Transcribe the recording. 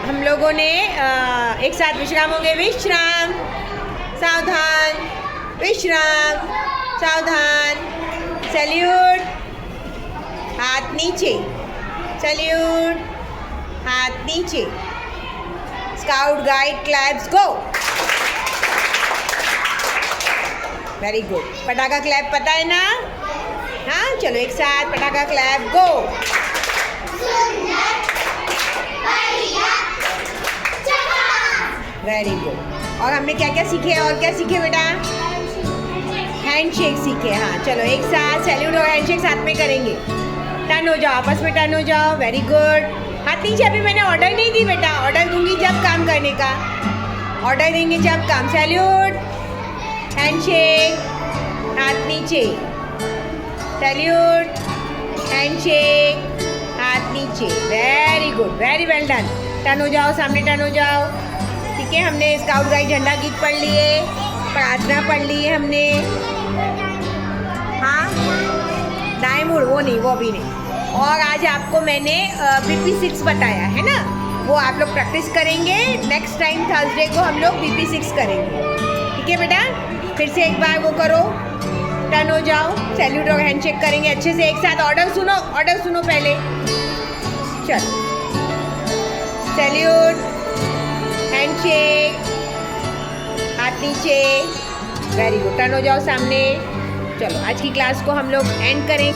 हम लोगों ने एक साथ विश्राम होंगे। विश्राम, सावधान, विश्राम, सावधान, सैल्यूट, हाथ नीचे, सैल्यूट, हाथ नीचे, scout guide claps go. Very good. पटाखा क्लैप पता है ना? हाँ, चलो एक साथ पटाखा क्लैप गो। Very good. और हमने क्या क्या सीखे और क्या सीखे बेटा? हैंडशेक सीखे। हाँ, चलो एक साथ सैल्यूट और हैंडशेक साथ में करेंगे। टर्न हो जाओ, आपस में टर्न हो जाओ। Very good. हाथ नीचे। अभी मैंने ऑर्डर नहीं दी बेटा, ऑर्डर दूंगी जब काम करने का। ऑर्डर देंगे जब काम। सैल्यूट, हैंडशेक, हाथ नीचे, सैल्यूट, हैंडशेक, हाथ नीचे। Very good, very well done. Turn हो जाओ, सामने टर्न हो जाओ। ठीक है, हमने स्काउट गाइड झंडा गीत पढ़ लिए, प्रार्थना पढ़ ली है हमने। हाँ, दाएं मुड़, वो नहीं, वो भी नहीं। और आज आपको मैंने BP6 बताया है ना, वो आप लोग प्रैक्टिस करेंगे। नेक्स्ट टाइम थर्सडे को हम लोग BP6 करेंगे। ठीक है बेटा, फिर से एक बार वो करो, टर्न हो जाओ, सैल्यूट और हैंडशेक करेंगे अच्छे से एक साथ। ऑर्डर सुनो, ऑर्डर सुनो पहले। चलो, सैल्यूट, हैंडशेक, हाथ नीचे। Very good. टर्न हो जाओ सामने। चलो, आज की क्लास को हम लोग एंड करें।